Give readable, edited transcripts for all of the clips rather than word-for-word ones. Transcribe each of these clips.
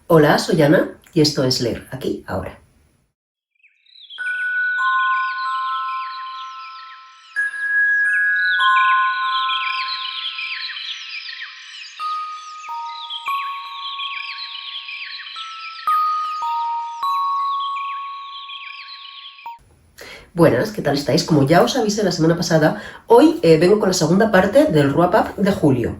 Hola, soy Ana y esto es Leer aquí, ahora. Buenas, ¿qué tal estáis? Como ya os avisé la semana pasada, hoy vengo con la segunda parte del wrap-up de julio.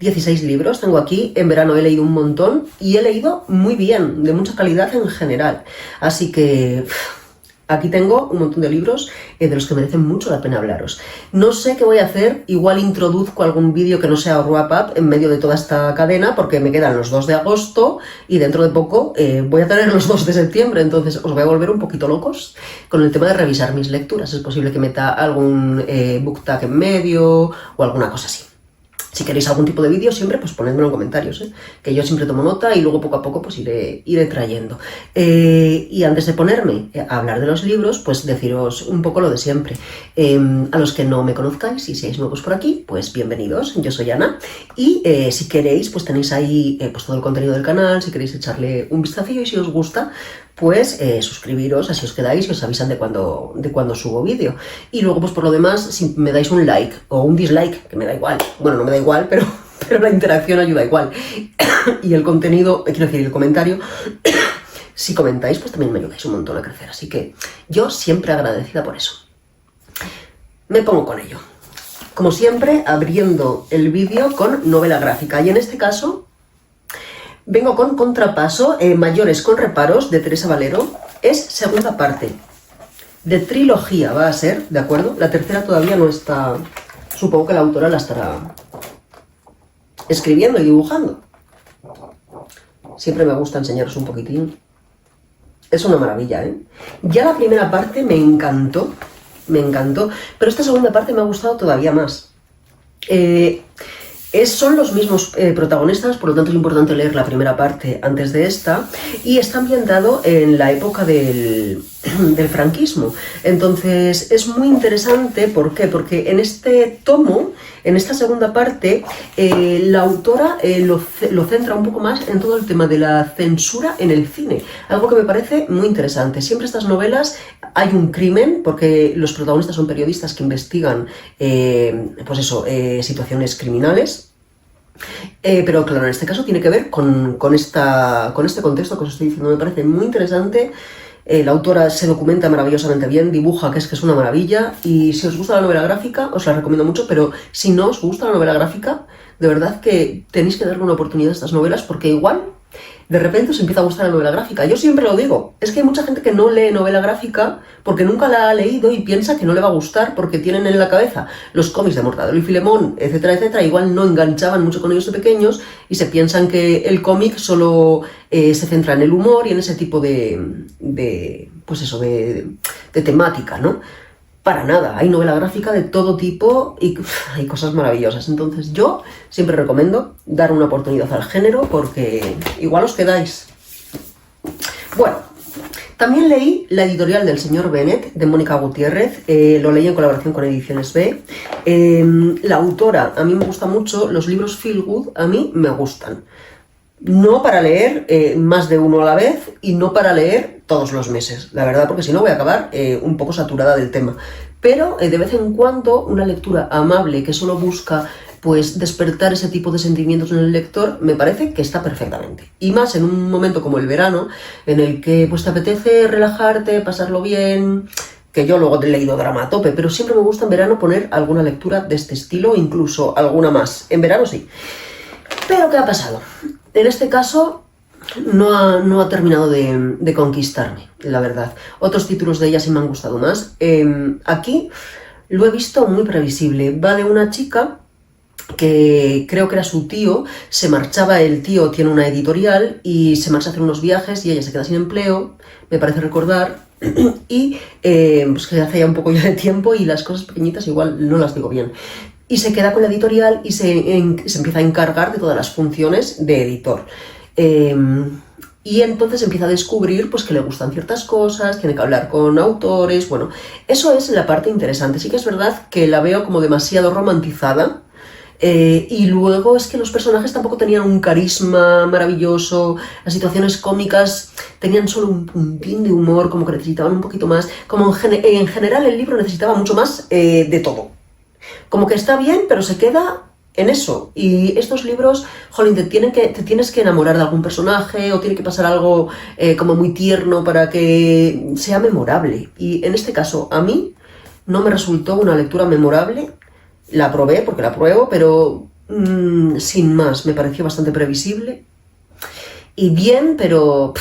16 libros tengo aquí, en verano he leído un montón y he leído muy bien, de mucha calidad en general. Así que aquí tengo un montón de libros de los que merecen mucho la pena hablaros. No sé qué voy a hacer, igual introduzco algún vídeo que no sea wrap-up en medio de toda esta cadena, porque me quedan los 2 de agosto y dentro de poco voy a tener los 2 de septiembre, entonces os voy a volver un poquito locos con el tema de revisar mis lecturas. Es posible que meta algún book tag en medio o alguna cosa así. Si queréis algún tipo de vídeo, siempre pues ponedmelo en comentarios, que yo siempre tomo nota y luego poco a poco pues iré trayendo. Y antes de ponerme a hablar de los libros, pues deciros un poco lo de siempre. A los que no me conozcáis y seáis nuevos por aquí, pues bienvenidos, yo soy Ana. Y si queréis, pues tenéis ahí pues todo el contenido del canal, si queréis echarle un vistacillo y si os gusta, pues suscribiros, así os quedáis y os avisan de cuando subo vídeo. Y luego, pues por lo demás, si me dais un like o un dislike, que me da igual, bueno, no me da igual, pero la interacción ayuda igual. Y el contenido, quiero decir, el comentario, si comentáis, pues también me ayudáis un montón a crecer. Así que yo siempre agradecida por eso. Me pongo con ello. Como siempre, abriendo el vídeo con novela gráfica. Y en este caso vengo con Contrapaso, Mayores con reparos, de Teresa Valero. Es segunda parte. De trilogía va a ser, ¿de acuerdo? La tercera todavía no está. Supongo que la autora la estará escribiendo y dibujando. Siempre me gusta enseñaros un poquitín. Es una maravilla, ¿eh? Ya la primera parte me encantó, pero esta segunda parte me ha gustado todavía más. Son los mismos protagonistas, por lo tanto es importante leer la primera parte antes de esta, y está ambientado en la época del franquismo. Entonces es muy interesante, ¿por qué? Porque en este tomo, en esta segunda parte, la autora lo centra un poco más en todo el tema de la censura en el cine, algo que me parece muy interesante. Siempre estas novelas hay un crimen, porque los protagonistas son periodistas que investigan pues eso, situaciones criminales. Pero claro, en este caso tiene que ver con este contexto que os estoy diciendo. Me parece muy interesante. La autora se documenta maravillosamente bien, dibuja, que es una maravilla. Y si os gusta la novela gráfica, os la recomiendo mucho. Pero si no os gusta la novela gráfica, de verdad que tenéis que darle una oportunidad a estas novelas, porque igual de repente os empieza a gustar la novela gráfica. Yo siempre lo digo, es que hay mucha gente que no lee novela gráfica porque nunca la ha leído y piensa que no le va a gustar porque tienen en la cabeza los cómics de Mortadelo y Filemón, etcétera, etcétera. Igual no enganchaban mucho con ellos de pequeños y se piensan que el cómic solo se centra en el humor y en ese tipo pues eso, de temática, ¿no? Para nada, hay novela gráfica de todo tipo y hay cosas maravillosas. Entonces yo siempre recomiendo dar una oportunidad al género porque igual os quedáis. Bueno, también leí la editorial del señor Bennett, de Mónica Gutiérrez. Lo leí en colaboración con Ediciones B. La autora a mí me gusta mucho, los libros feel good a mí me gustan. No para leer más de uno a la vez y no para leer todos los meses, la verdad, porque si no voy a acabar un poco saturada del tema. Pero de vez en cuando una lectura amable que solo busca pues despertar ese tipo de sentimientos en el lector, me parece que está perfectamente. Y más en un momento como el verano, en el que pues te apetece relajarte, pasarlo bien, que yo luego he leído drama a tope, pero siempre me gusta en verano poner alguna lectura de este estilo, incluso alguna más. En verano sí. Pero ¿qué ha pasado? En este caso no ha terminado de conquistarme, la verdad. Otros títulos de ella sí me han gustado más. Aquí lo he visto muy previsible. Va de una chica que creo que era su tío, se marchaba, el tío tiene una editorial y se marcha a hacer unos viajes y ella se queda sin empleo, me parece recordar, y pues que hace ya un poco ya de tiempo y las cosas pequeñitas igual no las digo bien. Y se queda con la editorial y se empieza a encargar de todas las funciones de editor. Y entonces empieza a descubrir pues, que le gustan ciertas cosas, tiene que hablar con autores, bueno, eso es la parte interesante. Sí que es verdad que la veo como demasiado romantizada Y luego es que los personajes tampoco tenían un carisma maravilloso, las situaciones cómicas tenían solo un puntín de humor, como que necesitaban un poquito más, como en general el libro necesitaba mucho más de todo. Como que está bien, pero se queda en eso. Y estos libros, jolín, te tienes que enamorar de algún personaje o tiene que pasar algo como muy tierno para que sea memorable. Y en este caso, a mí no me resultó una lectura memorable. La probé porque la pruebo, pero sin más, me pareció bastante previsible. Y bien, pero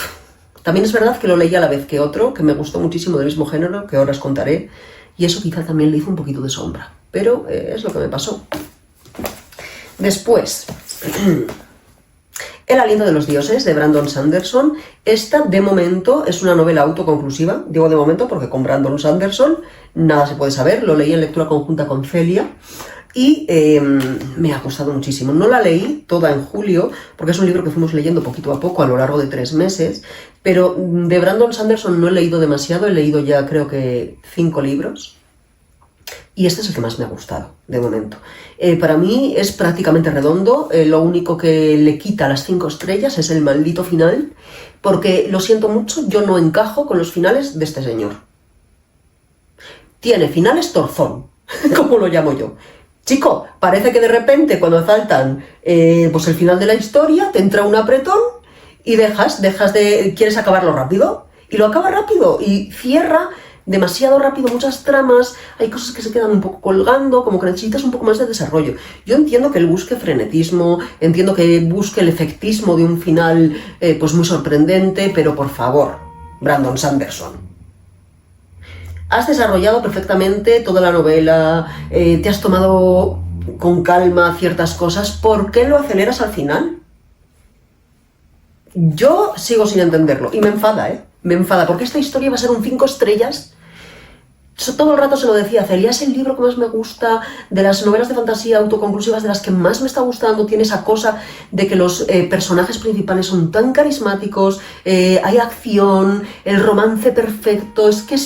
también es verdad que lo leí a la vez que otro, que me gustó muchísimo del mismo género, que ahora os contaré. Y eso quizá también le hizo un poquito de sombra. Pero es lo que me pasó. Después, El aliento de los dioses, de Brandon Sanderson. Esta, de momento, es una novela autoconclusiva. Digo de momento porque con Brandon Sanderson nada se puede saber. Lo leí en lectura conjunta con Celia y me ha gustado muchísimo. No la leí toda en julio, porque es un libro que fuimos leyendo poquito a poco a lo largo de 3 meses, pero de Brandon Sanderson no he leído demasiado. He leído ya creo que 5 libros. Y este es el que más me ha gustado, de momento. Para mí es prácticamente redondo. Lo único que le quita las 5 estrellas es el maldito final, porque, lo siento mucho, yo no encajo con los finales de este señor. Tiene finales torzón, como lo llamo yo. Chico, parece que de repente cuando saltan pues el final de la historia, te entra un apretón y quieres acabarlo rápido. Y lo acaba rápido y cierra demasiado rápido muchas tramas, hay cosas que se quedan un poco colgando, como que necesitas un poco más de desarrollo. Yo entiendo que él busque frenetismo, entiendo que busque el efectismo de un final pues muy sorprendente, pero por favor, Brandon Sanderson, has desarrollado perfectamente toda la novela, te has tomado con calma ciertas cosas, ¿por qué lo aceleras al final? Yo sigo sin entenderlo y me enfada, me enfada, porque esta historia va a ser un 5 estrellas. Todo el rato se lo decía a Celia, es el libro que más me gusta, de las novelas de fantasía autoconclusivas, de las que más me está gustando. Tiene esa cosa de que los personajes principales son tan carismáticos, hay acción, el romance perfecto, aquí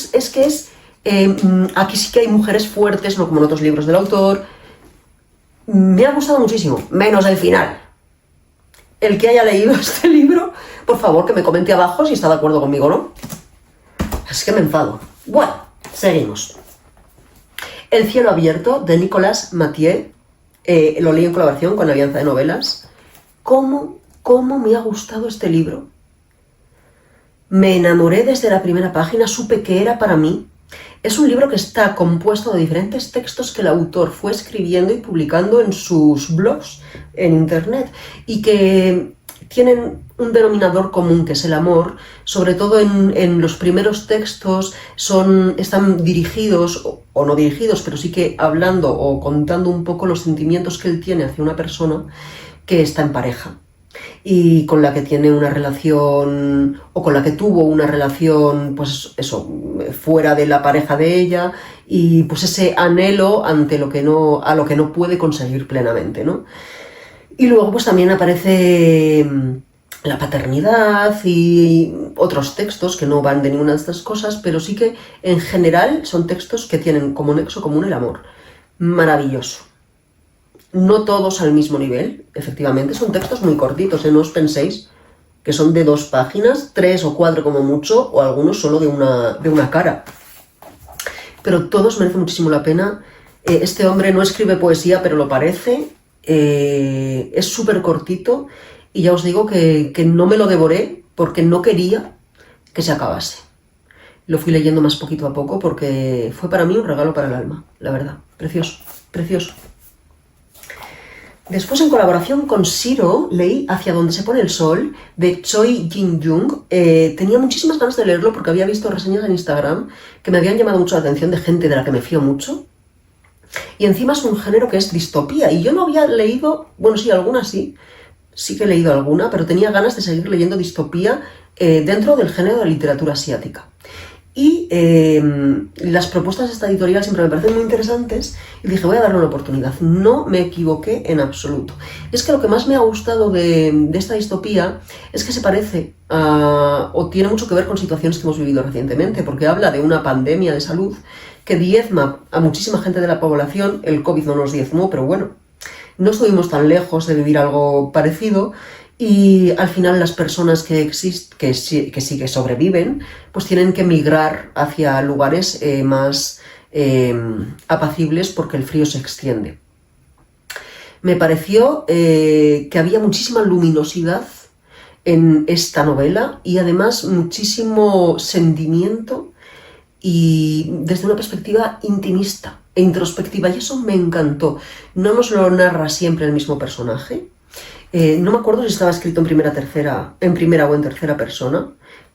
sí que hay mujeres fuertes, no como en otros libros del autor. Me ha gustado muchísimo, menos el final. El que haya leído este libro, por favor, que me comente abajo si está de acuerdo conmigo o no. Es que me enfado. Bueno, seguimos. El cielo abierto, de Nicolas Mathieu. Lo leí en colaboración con Alianza de Novelas. ¿Cómo me ha gustado este libro? Me enamoré desde la primera página, supe que era para mí. Es un libro que está compuesto de diferentes textos que el autor fue escribiendo y publicando en sus blogs en internet y que tienen un denominador común, que es el amor. Sobre todo en los primeros textos están dirigidos, o no dirigidos, pero sí que hablando o contando un poco los sentimientos que él tiene hacia una persona que está en pareja y con la que tiene una relación, o con la que tuvo una relación, pues eso, fuera de la pareja de ella, y pues ese anhelo a lo que no puede conseguir plenamente, ¿no? Y luego pues también aparece la paternidad y otros textos que no van de ninguna de estas cosas, pero sí que en general son textos que tienen como nexo común el amor. Maravilloso. No todos al mismo nivel, efectivamente, son textos muy cortitos, no os penséis que son de 2 páginas, 3 o 4 como mucho, o algunos solo de una cara. Pero todos merecen muchísimo la pena. Este hombre no escribe poesía, pero lo parece. Es súper cortito y ya os digo que no me lo devoré porque no quería que se acabase. Lo fui leyendo más poquito a poco porque fue para mí un regalo para el alma, la verdad. Precioso, precioso. Después, en colaboración con Shiro, leí Hacia donde se pone el sol, de Choi Jin-young. Tenía muchísimas ganas de leerlo porque había visto reseñas en Instagram que me habían llamado mucho la atención de gente de la que me fío mucho. Y encima es un género que es distopía. Y yo no había leído, bueno, sí, alguna sí que he leído alguna, pero tenía ganas de seguir leyendo distopía dentro del género de la literatura asiática. Y las propuestas de esta editorial siempre me parecen muy interesantes y dije, voy a darle una oportunidad. No me equivoqué en absoluto. Es que lo que más me ha gustado de esta distopía es que se parece o tiene mucho que ver con situaciones que hemos vivido recientemente, porque habla de una pandemia de salud que diezma a muchísima gente de la población. El COVID no nos diezmó, pero bueno, no estuvimos tan lejos de vivir algo parecido y al final las personas que sí que sobreviven, pues tienen que migrar hacia lugares más apacibles porque el frío se extiende. Me pareció que había muchísima luminosidad en esta novela y además muchísimo sentimiento y desde una perspectiva intimista e introspectiva, y eso me encantó. No nos lo narra siempre el mismo personaje. No me acuerdo si estaba escrito en primera o en tercera persona.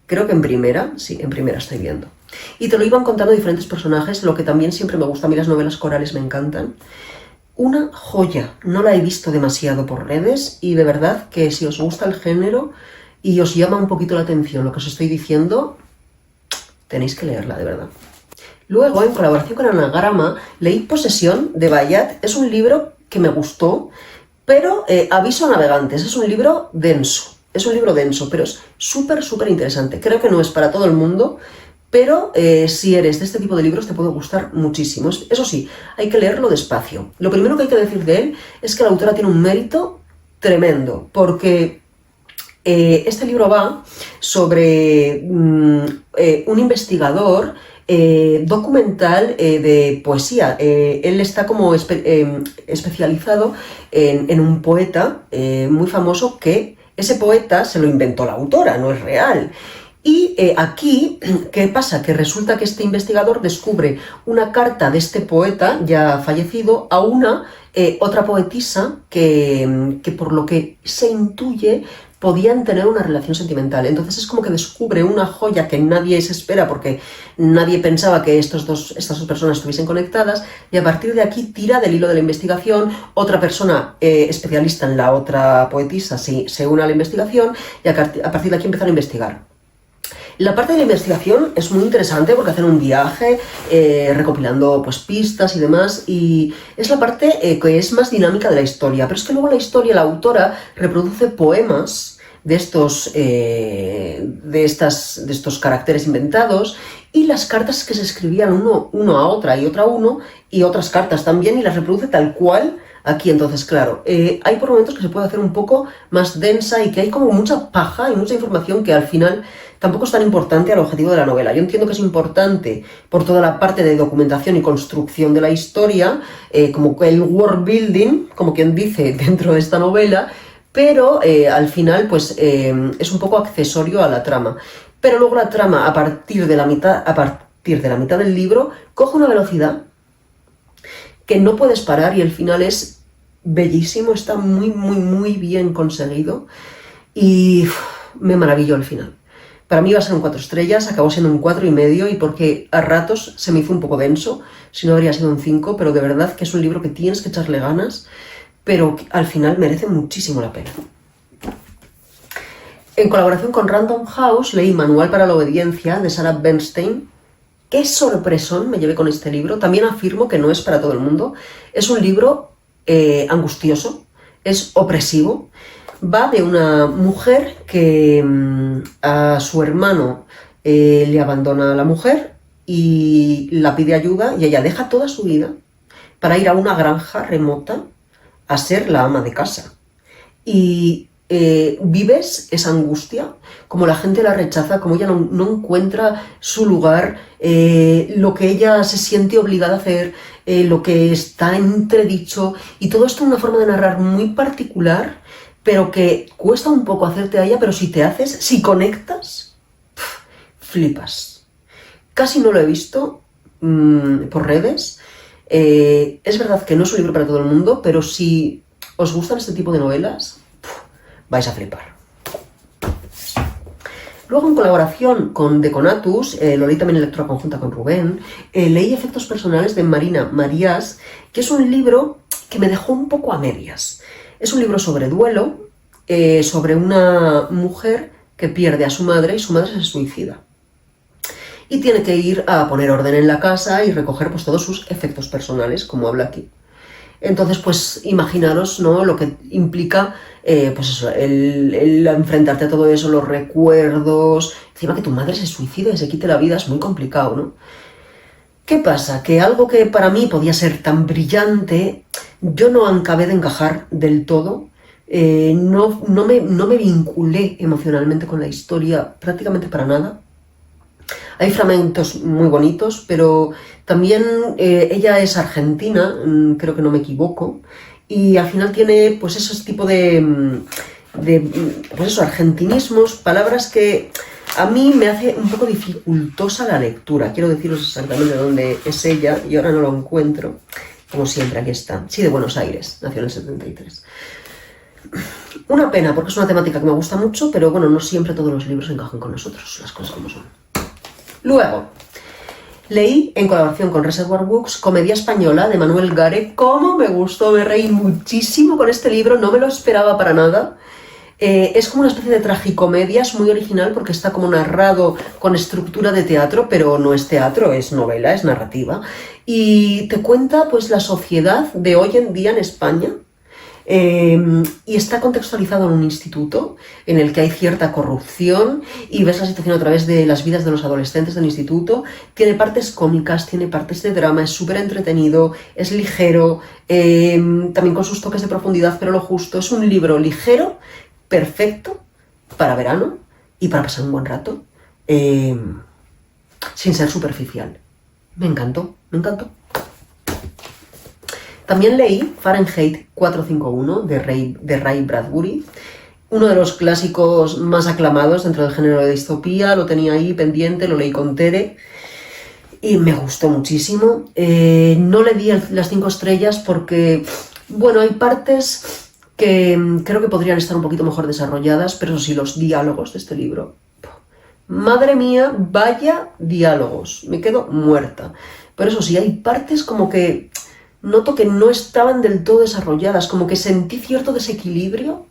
Creo que en primera, sí, en primera estoy viendo. Y te lo iban contando diferentes personajes, lo que también siempre me gusta. A mí las novelas corales me encantan. Una joya, no la he visto demasiado por redes y de verdad que si os gusta el género y os llama un poquito la atención lo que os estoy diciendo, tenéis que leerla, de verdad. Luego, en colaboración con Anagrama, leí Posesión de Bayat. Es un libro que me gustó, pero aviso a navegantes, es un libro denso, pero es súper interesante. Creo que no es para todo el mundo, pero si eres de este tipo de libros te puede gustar muchísimo. Eso sí, hay que leerlo despacio. Lo primero que hay que decir de él es que la autora tiene un mérito tremendo, porque este libro va sobre un investigador documental de poesía. Él está como especializado en un poeta muy famoso, que ese poeta se lo inventó la autora, no es real. Y aquí, ¿qué pasa? Que resulta que este investigador descubre una carta de este poeta ya fallecido a una otra poetisa que por lo que se intuye podían tener una relación sentimental. Entonces es como que descubre una joya que nadie se espera, porque nadie pensaba que estas dos personas estuviesen conectadas, y a partir de aquí tira del hilo de la investigación. Otra persona especialista en la otra poetisa se une a la investigación y a partir de aquí empiezan a investigar. La parte de la investigación es muy interesante porque hacen un viaje recopilando pues pistas y demás, y es la parte que es más dinámica de la historia. Pero es que luego la historia, la autora reproduce poemas de estos caracteres inventados, y las cartas que se escribían uno a otra y otra a uno, y otras cartas también, y las reproduce tal cual aquí. Entonces, claro, hay por momentos que se puede hacer un poco más densa y que hay como mucha paja y mucha información que al final tampoco es tan importante al objetivo de la novela. Yo entiendo que es importante por toda la parte de documentación y construcción de la historia, como el world building, como quien dice, dentro de esta novela, pero al final pues es un poco accesorio a la trama. Pero luego la trama, a partir de la mitad del libro, coge una velocidad que no puedes parar, y el final es bellísimo, está muy bien conseguido, y me maravilló el final. Para mí iba a ser un 4 estrellas, acabó siendo un 4,5, y porque a ratos se me hizo un poco denso, si no habría sido un 5, pero de verdad que es un libro que tienes que echarle ganas, pero que al final merece muchísimo la pena. En colaboración con Random House leí Manual para la Obediencia de Sarah Bernstein. Qué sorpresón me llevé con este libro. También afirmo que no es para todo el mundo. Es un libro angustioso, es opresivo. Va de una mujer que a su hermano le abandona a la mujer y la pide ayuda, y ella deja toda su vida para ir a una granja remota a ser la ama de casa. Y vives esa angustia, como la gente la rechaza, como ella no encuentra su lugar, lo que ella se siente obligada a hacer, lo que está entredicho, y todo esto en una forma de narrar muy particular, pero que cuesta un poco hacerte a ella, pero si conectas, flipas. Casi no lo he visto por redes. Es verdad que no es un libro para todo el mundo, pero si os gustan este tipo de novelas, vais a flipar. Luego, en colaboración con Deconatus, lo leí también en lectura conjunta con Rubén, leí Efectos personales de Marina Marías, que es un libro que me dejó un poco a medias. Es un libro sobre duelo, sobre una mujer que pierde a su madre y su madre se suicida. Y tiene que ir a poner orden en la casa y recoger pues todos sus efectos personales, como habla aquí. Entonces, pues imaginaros, ¿no?, lo que implica pues eso, el enfrentarte a todo eso, los recuerdos. Encima que tu madre se suicide y se quite la vida es muy complicado, ¿no? ¿Qué pasa? Que algo que para mí podía ser tan brillante, yo no acabé de encajar del todo. No me vinculé emocionalmente con la historia prácticamente para nada. Hay fragmentos muy bonitos, pero también ella es argentina, creo que no me equivoco, y al final tiene pues esos tipos pues eso, argentinismos, palabras que a mí me hace un poco dificultosa la lectura. Quiero deciros exactamente dónde es ella y ahora no lo encuentro. Como siempre, aquí está. Sí, de Buenos Aires, nació en el 73. Una pena, porque es una temática que me gusta mucho, pero bueno, no siempre todos los libros encajan con nosotros, las cosas como son. Luego, leí, en colaboración con Reservoir Books, Comedia Española, de Manuel Gare. ¡Cómo me gustó! Me reí muchísimo con este libro, no me lo esperaba para nada. Es como una especie de tragicomedia, es muy original porque está como narrado con estructura de teatro, pero no es teatro, es novela, es narrativa. Y te cuenta pues la sociedad de hoy en día en España. Y está contextualizado en un instituto en el que hay cierta corrupción y ves la situación a través de las vidas de los adolescentes del instituto. Tiene partes cómicas, tiene partes de drama, es súper entretenido, es ligero, también con sus toques de profundidad, pero lo justo. Es un libro ligero, perfecto para verano y para pasar un buen rato, sin ser superficial. Me encantó, me encantó. También leí Fahrenheit 451 de Ray Bradbury, uno de los clásicos más aclamados dentro del género de distopía. Lo tenía ahí pendiente, lo leí con Tere y me gustó muchísimo. No le di las 5 estrellas porque, bueno, hay partes que creo que podrían estar un poquito mejor desarrolladas, pero eso sí, los diálogos de este libro, madre mía, vaya diálogos, me quedo muerta. Pero eso sí, hay partes como que noto que no estaban del todo desarrolladas, como que sentí cierto desequilibrio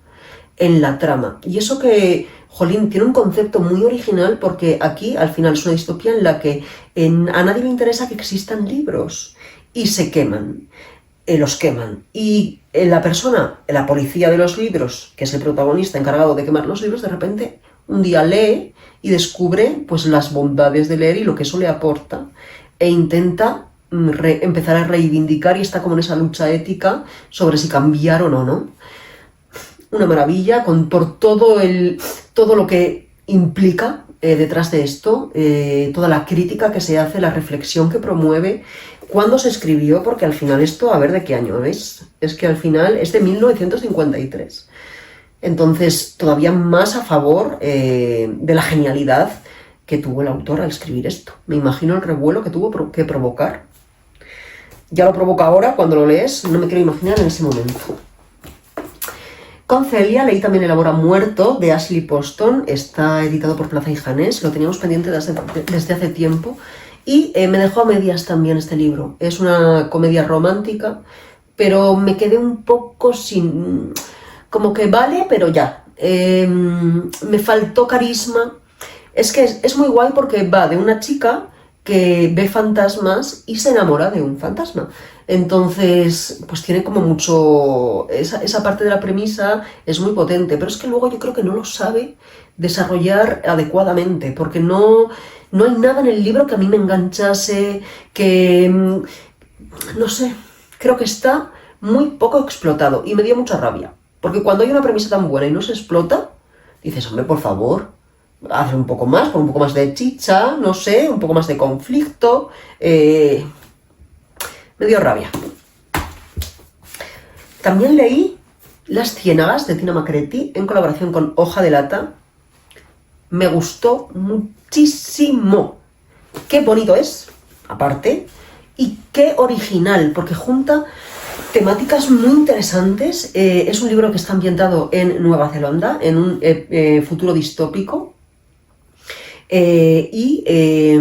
en la trama. Y eso que, jolín, tiene un concepto muy original porque aquí al final es una distopía en la que a nadie le interesa que existan libros y se queman. Los queman. Y la persona, la policía de los libros, que es el protagonista encargado de quemar los libros, de repente un día lee y descubre pues las bondades de leer y lo que eso le aporta e intenta empezar a reivindicar y está como en esa lucha ética sobre si cambiar o no, ¿no? Una maravilla por todo lo que implica detrás de esto, toda la crítica que se hace, la reflexión que promueve. ¿Cuándo se escribió? Porque al final esto, a ver de qué año es. Es que al final es de 1953. Entonces, todavía más a favor de la genialidad que tuvo el autor al escribir esto. Me imagino el revuelo que tuvo que provocar. Ya lo provoca ahora, cuando lo lees, no me quiero imaginar en ese momento. Con Celia leí también El amor ha muerto, de Ashley Poston. Está editado por Plaza y Janés, lo teníamos pendiente desde hace tiempo. Y me dejó a medias también este libro. Es una comedia romántica, pero me quedé un poco sin... como que vale, pero ya. Me faltó carisma. Es que es muy guay porque va de una chica que ve fantasmas y se enamora de un fantasma. Entonces, pues tiene como mucho... Esa parte de la premisa es muy potente, pero es que luego yo creo que no lo sabe desarrollar adecuadamente, porque no hay nada en el libro que a mí me enganchase, que... no sé, creo que está muy poco explotado y me dio mucha rabia, porque cuando hay una premisa tan buena y no se explota, dices, hombre, por favor, haz un poco más, con un poco más de chicha, no sé, un poco más de conflicto. Me dio rabia. También leí Las ciénagas de Tina Macretti en colaboración con Hoja de Lata. Me gustó muchísimo. Qué bonito es, aparte, y qué original, porque junta temáticas muy interesantes. Es un libro que está ambientado en Nueva Zelanda, en un futuro distópico.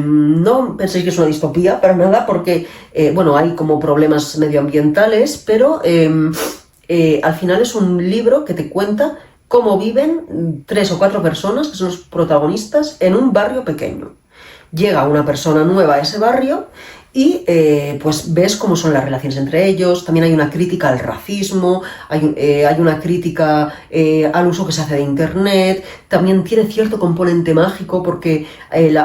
No penséis que es una distopía para nada, porque bueno, hay como problemas medioambientales, pero al final es un libro que te cuenta cómo viven 3 o 4 personas, que son los protagonistas, en un barrio pequeño. llega una persona nueva a ese barrio y pues ves cómo son las relaciones entre ellos. También hay una crítica al racismo, hay una crítica al uso que se hace de internet. También tiene cierto componente mágico porque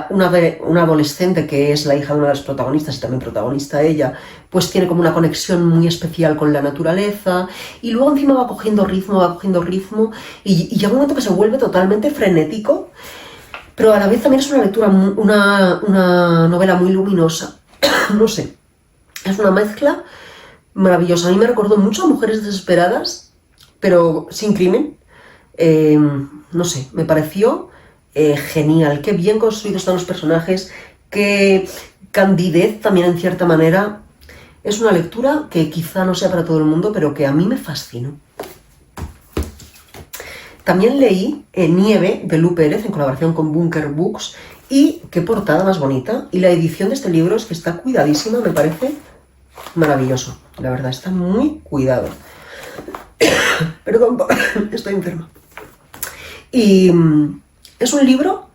una adolescente que es la hija de una de las protagonistas y también protagonista ella, pues tiene como una conexión muy especial con la naturaleza, y luego encima va cogiendo ritmo y llega un momento que se vuelve totalmente frenético, pero a la vez también es una lectura, una novela muy luminosa. No sé, es una mezcla maravillosa. A mí me recordó mucho a Mujeres desesperadas, pero sin crimen. No sé, me pareció genial. Qué bien construidos están los personajes, qué candidez también en cierta manera. Es una lectura que quizá no sea para todo el mundo, pero que a mí me fascinó. También leí Nieve, de Lu Pérez, en colaboración con Bunker Books, y qué portada más bonita. Y la edición de este libro es que está cuidadísima, me parece maravilloso. La verdad, está muy cuidado. Perdón, estoy enferma. Y es un libro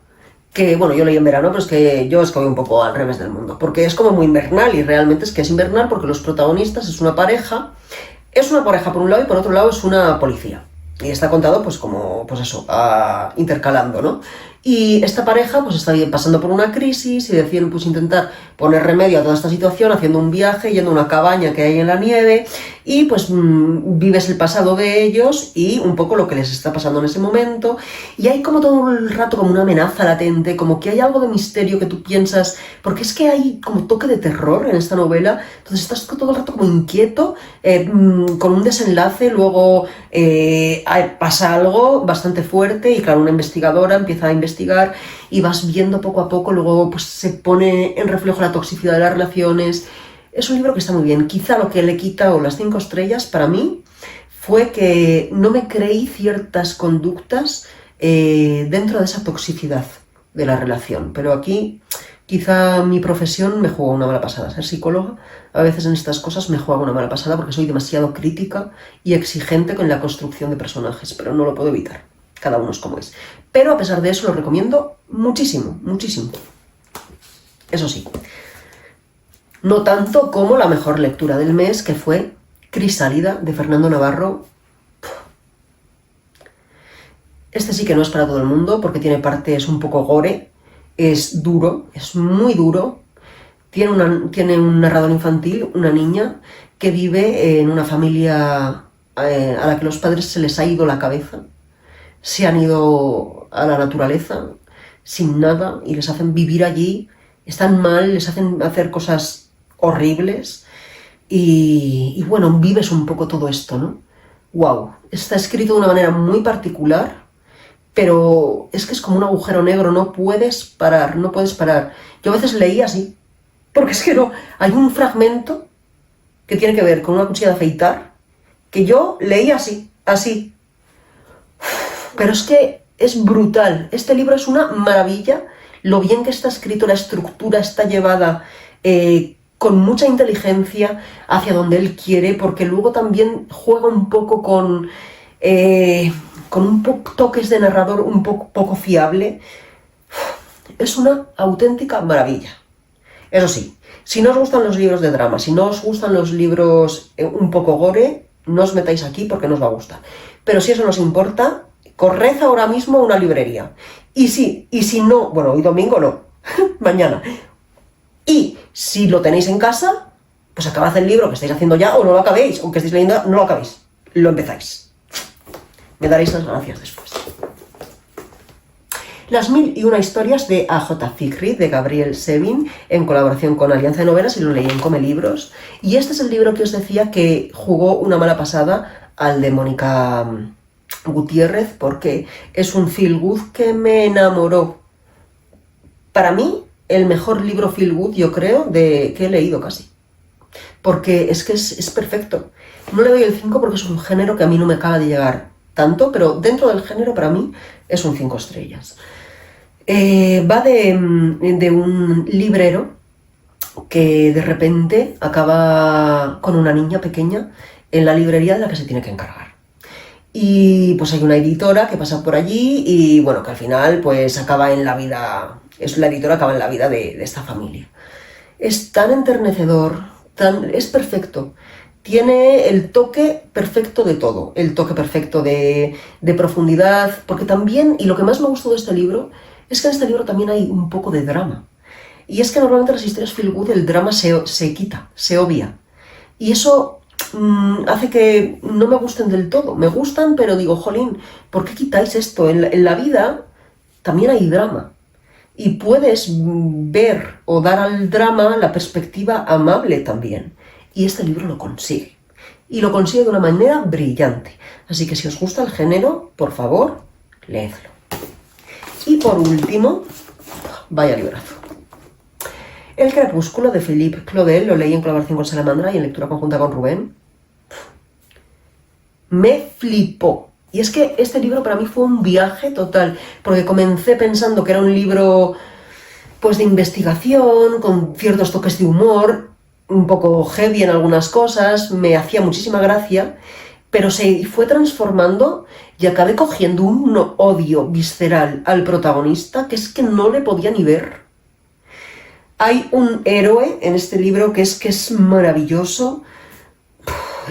que, bueno, yo leí en verano, pero es que yo escogí un poco al revés del mundo, porque es como muy invernal, y realmente es que es invernal porque los protagonistas es una pareja por un lado, y por otro lado es una policía. Y está contado pues como, pues eso, intercalando, ¿no? Y esta pareja pues está pasando por una crisis y deciden pues intentar poner remedio a toda esta situación haciendo un viaje, yendo a una cabaña que hay en la nieve, y pues vives el pasado de ellos y un poco lo que les está pasando en ese momento, y hay como todo el rato como una amenaza latente, como que hay algo de misterio que tú piensas, porque es que hay como toque de terror en esta novela, entonces estás todo el rato como inquieto, con un desenlace, luego pasa algo bastante fuerte y claro, una investigadora empieza a investigar y vas viendo poco a poco, luego pues se pone en reflejo la toxicidad de las relaciones. Es un libro que está muy bien. Quizá lo que le quita, o las 5 estrellas para mí, fue que no me creí ciertas conductas dentro de esa toxicidad de la relación. Pero aquí quizá mi profesión me juega una mala pasada. Ser psicóloga, a veces en estas cosas me juega una mala pasada porque soy demasiado crítica y exigente con la construcción de personajes, pero no lo puedo evitar. Cada uno es como es. Pero a pesar de eso lo recomiendo muchísimo, muchísimo. Eso sí, no tanto como la mejor lectura del mes, que fue Crisálida, de Fernando Navarro. Este sí que no es para todo el mundo porque tiene partes un poco gore, es duro, es muy duro. Tiene un narrador infantil, una niña, que vive en una familia a la que los padres se les ha ido la cabeza. Se han ido a la naturaleza sin nada y les hacen vivir allí. Están mal, les hacen hacer cosas horribles. Y bueno, vives un poco todo esto, ¿no? ¡Wow! Está escrito de una manera muy particular, pero es que es como un agujero negro, no puedes parar, no puedes parar. Yo a veces leí así, porque es que no, hay un fragmento que tiene que ver con una cuchilla de afeitar, que yo leí así, así. Pero es que es brutal, este libro es una maravilla, lo bien que está escrito, la estructura está llevada con mucha inteligencia hacia donde él quiere, porque luego también juega un poco con toques de narrador un poco fiable. Es una auténtica maravilla. Eso sí, si no os gustan los libros de drama, si no os gustan los libros un poco gore, no os metáis aquí porque no os va a gustar. Pero si eso no os importa, corred ahora mismo a una librería. Y si no, bueno, hoy domingo no, mañana. Y si lo tenéis en casa, pues acabad el libro que estáis haciendo ya, o no lo acabéis, aunque estéis leyendo, no lo acabéis, lo empezáis. Me daréis las gracias después. Las 1001 historias de A.J. Fikry, de Gabriel Sevin, en colaboración con Alianza de Novelas, y lo leí en Come Libros. Y este es el libro que os decía que jugó una mala pasada al de Mónica Gutiérrez, porque es un feel good que me enamoró. Para mí, el mejor libro feel good, yo creo, que he leído casi. Porque es que es perfecto. No le doy el 5 porque es un género que a mí no me acaba de llegar tanto, pero dentro del género para mí es un 5 estrellas. Va de un librero que de repente acaba con una niña pequeña en la librería de la que se tiene que encargar. Y pues hay una editora que pasa por allí y bueno, que al final pues acaba en la vida, es la editora acaba en la vida de esta familia. Es tan enternecedor, es perfecto. Tiene el toque perfecto de todo, el toque perfecto de profundidad, porque también, y lo que más me gustó de este libro, es que en este libro también hay un poco de drama. Y es que normalmente en las historias feel good el drama se quita, se obvia. Y eso hace que no me gusten del todo. Me gustan, pero digo, jolín, ¿por qué quitáis esto? En la vida también hay drama. Y puedes ver o dar al drama la perspectiva amable también. Y este libro lo consigue. Y lo consigue de una manera brillante. Así que si os gusta el género, por favor, leedlo. Y por último, vaya librazo. El Crepúsculo de Philippe Claudel, lo leí en colaboración con Salamandra y en lectura conjunta con Rubén. Me flipó. Y es que este libro para mí fue un viaje total, porque comencé pensando que era un libro pues de investigación, con ciertos toques de humor, un poco heavy en algunas cosas, me hacía muchísima gracia, pero se fue transformando y acabé cogiendo un odio visceral al protagonista que es que no le podía ni ver. Hay un héroe en este libro que es maravilloso,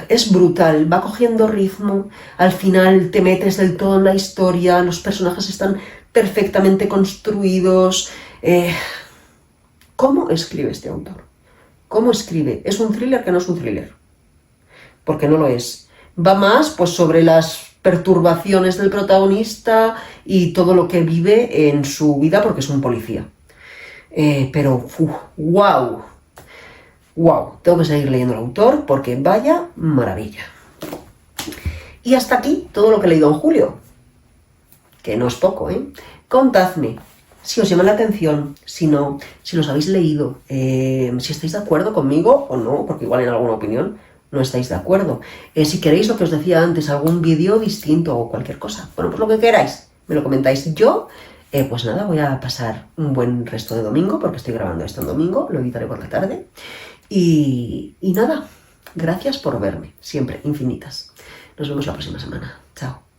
es brutal, va cogiendo ritmo, al final te metes del todo en la historia, los personajes están perfectamente construidos. ¿Cómo escribe este autor? ¿Cómo escribe? Es un thriller que no es un thriller, porque no lo es. Va más pues sobre las perturbaciones del protagonista y todo lo que vive en su vida porque es un policía. Pero, wow, tengo que seguir leyendo al autor porque vaya maravilla. Y hasta aquí todo lo que he leído en julio, que no es poco, ¿eh? Contadme si os llama la atención, si no, si los habéis leído, si estáis de acuerdo conmigo o no, porque igual en alguna opinión no estáis de acuerdo. Si queréis lo que os decía antes, algún vídeo distinto o cualquier cosa, bueno, pues lo que queráis, me lo comentáis. Yo, pues nada, voy a pasar un buen resto de domingo, porque estoy grabando esto en domingo, lo editaré por la tarde. Y nada, gracias por verme, siempre infinitas. Nos vemos la próxima semana. Chao.